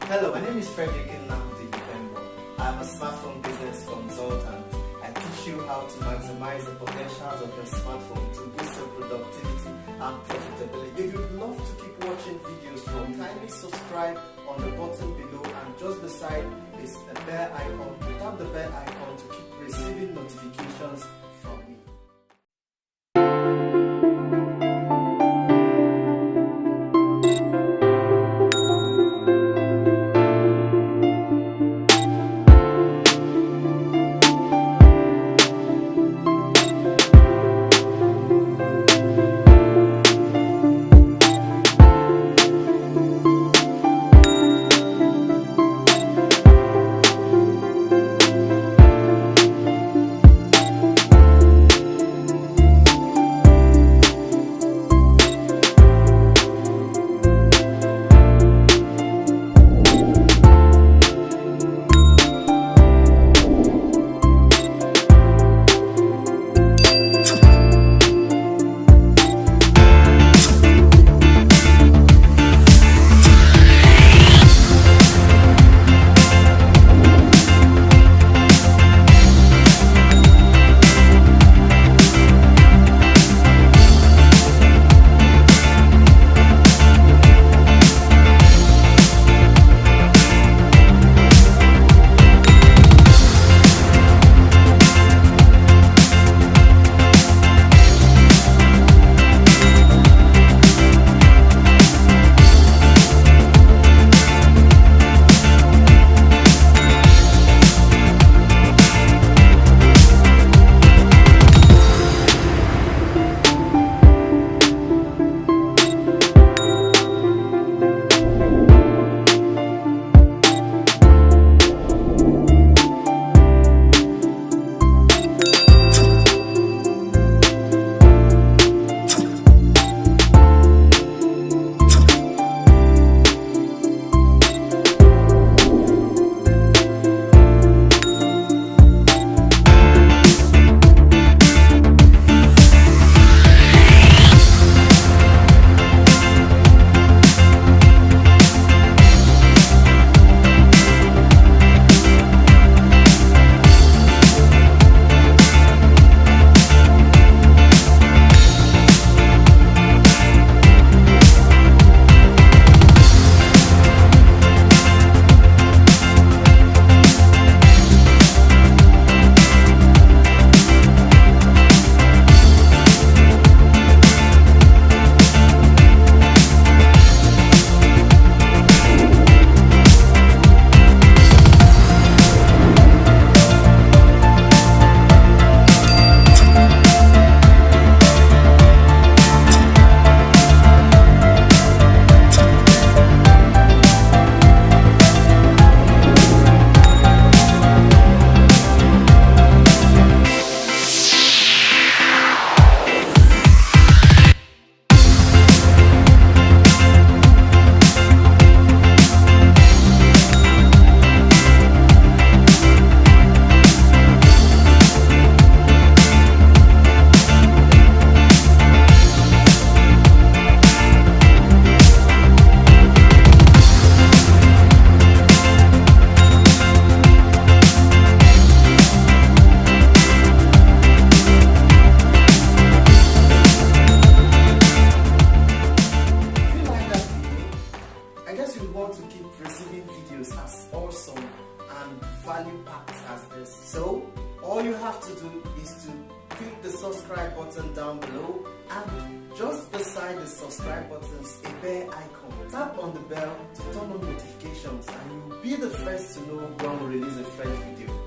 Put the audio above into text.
Hello, my name is Fredricknnamdiibemgbo. I'm a smartphone business consultant. I teach you how to maximize the potentials of your smartphone to boost your productivity and profitability. If you'd love to keep watching videos from, kindly subscribe on the button below, and just beside is a bell icon. Tap the bell icon to keep receiving notifications from me. To keep receiving videos as awesome and value-packed as this. So all you have to do is to click the subscribe button down below, and just beside the subscribe button is a bell icon. Tap on the bell to turn on notifications, and you'll be the first to know when we release a fresh video.